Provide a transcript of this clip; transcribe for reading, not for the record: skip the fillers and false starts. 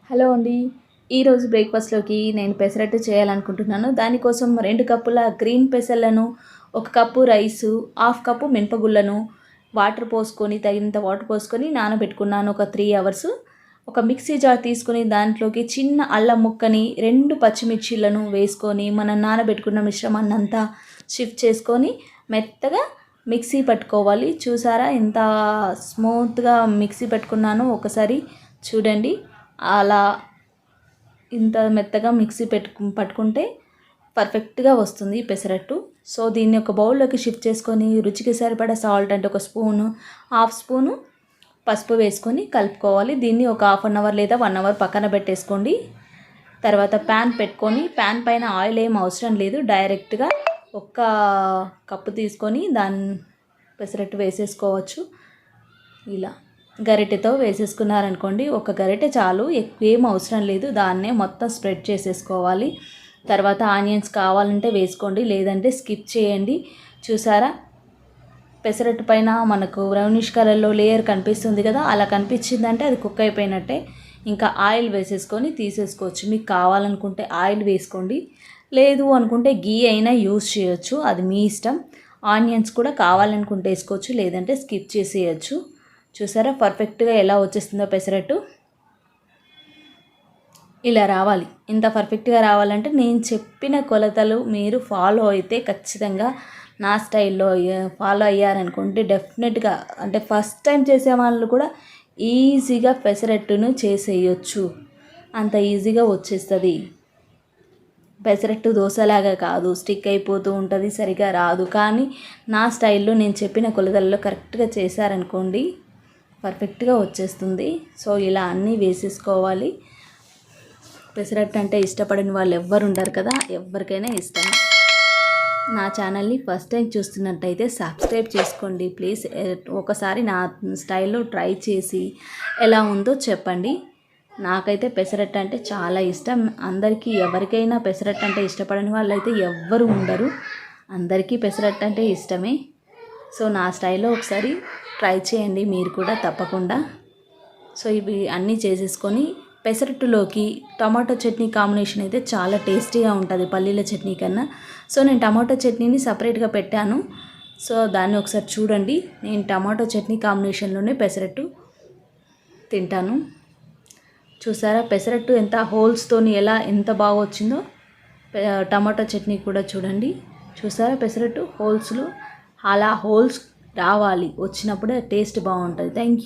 Hello అండి. ఈరోజు బ్రేక్ఫాస్ట్లోకి నేను పెసరట్టు చేయాలనుకుంటున్నాను. దానికోసం 2 కప్పుల గ్రీన్ పెసలను, 1 కప్పు రైసు, హాఫ్ కప్పు మినపగుళ్ళను తగినంత వాటర్ పోసుకొని నానబెట్టుకున్నాను ఒక 3 అవర్స్. ఒక మిక్సీ జార్ తీసుకొని దాంట్లోకి చిన్న అల్లం ముక్కని, 2 పచ్చిమిర్చీలను వేసుకొని మనం నానబెట్టుకున్న మిశ్రమాన్నంతా షిఫ్ట్ చేసుకొని మెత్తగా మిక్సీ పట్టుకోవాలి. చూసారా ఎంత స్మూత్గా మిక్సీ పట్టుకున్నానో ఒకసారి చూడండి. అలా ఇంత మెత్తగా మిక్సీ పట్టుకుంటే పర్ఫెక్ట్గా వస్తుంది పెసరట్టు. సో దీన్ని ఒక బౌల్లోకి షిఫ్ట్ చేసుకొని రుచికి సరిపడా సాల్ట్ అంటే 1 స్పూను, హాఫ్ స్పూను పసుపు వేసుకొని కలుపుకోవాలి. దీన్ని ఒక హాఫ్ అన్ అవర్ లేదా 1 అవర్ పక్కన పెట్టేసుకోండి. తర్వాత ప్యాన్ పెట్టుకొని ప్యాన్ పైన ఆయిల్ ఏం అవసరం లేదు, డైరెక్ట్గా 1 కప్పు తీసుకొని పెసరట్టు వేసేసుకోవచ్చు. ఇలా గరిటెతో వేసేసుకున్నారనుకోండి, 1 గరిటె చాలు, ఎక్కువేం అవసరం లేదు. దాన్నే మొత్తం స్ప్రెడ్ చేసేసుకోవాలి. తర్వాత ఆనియన్స్ కావాలంటే వేసుకోండి, లేదంటే స్కిప్ చేయండి. చూసారా, పెసరట్టు పైన మనకు బ్రౌనిష్ కలర్లో లేయర్ కనిపిస్తుంది కదా, అలా కనిపించిందంటే అది కుక్ అయిపోయినట్టే. ఇంకా ఆయిల్ వేసేసుకొని తీసేసుకోవచ్చు. మీకు కావాలనుకుంటే ఆయిల్ వేసుకోండి, లేదు అనుకుంటే గీ అయినా యూజ్ చేయొచ్చు, అది మీ ఇష్టం. ఆనియన్స్ కూడా కావాలనుకుంటే వేసుకోవచ్చు, లేదంటే స్కిప్ చేసేయచ్చు. చూసారా పర్ఫెక్ట్గా ఎలా వచ్చేస్తుందో పెసరట్టు. ఇలా రావాలి. ఇంత పర్ఫెక్ట్గా రావాలంటే నేను చెప్పిన కొలతలు మీరు ఫాలో అయితే, ఖచ్చితంగా నా స్టైల్లో ఫాలో అయ్యారనుకుంటే డెఫినెట్గా, అంటే ఫస్ట్ టైం చేసే వాళ్ళు కూడా ఈజీగా పెసరట్టును చేసేయచ్చు. అంత ఈజీగా వచ్చేస్తుంది. పెసరట్టు దోశలాగా కాదు, స్టిక్ అయిపోతూ ఉంటుంది, సరిగా రాదు. కానీ నా స్టైల్లో నేను చెప్పిన కొలతల్లో కరెక్ట్గా చేశారనుకోండి, పర్ఫెక్ట్గా వచ్చేస్తుంది. సో ఇలా అన్నీ వేసేసుకోవాలి. పెసరట్టు అంటే ఇష్టపడని వాళ్ళు ఎవ్వరు ఉండరు కదా, ఎవరికైనా ఇష్టం. నా ఛానల్ని ఫస్ట్ టైం చూస్తున్నట్టయితే సబ్స్క్రైబ్ చేసుకోండి ప్లీజ్. ఒకసారి నా స్టైల్లో ట్రై చేసి ఎలా ఉందో చెప్పండి. నాకైతే పెసరట్టు అంటే చాలా ఇష్టం. అందరికీ ఎవరికైనా పెసరట్టు అంటే ఇష్టపడని వాళ్ళు అయితే ఎవ్వరు ఉండరు. అందరికీ పెసరట్టు అంటే ఇష్టమే. సో నా స్టైల్లో ఒకసారి ట్రై చేయండి మీరు కూడా తప్పకుండా. సో ఇవి అన్నీ చేసేసుకొని పెసరట్టులోకి టమాటో చట్నీ కాంబినేషన్ అయితే చాలా టేస్టీగా ఉంటుంది పల్లీల చట్నీ కన్నా. సో నేను టమాటో చట్నీని సపరేట్గా పెట్టాను. సో దాన్ని ఒకసారి చూడండి. నేను టమాటో చట్నీ కాంబినేషన్లోనే పెసరట్టు తింటాను. చూసారా పెసరట్టు ఎంత హోల్స్తోని ఎంత బాగా వచ్చిందో. టమాటో చట్నీ కూడా చూడండి. చూసారా పెసరట్టు హోల్స్లో అలా హోల్స్ రావాలి, వచ్చినప్పుడే టేస్ట్ బాగుంటుంది. Thank you.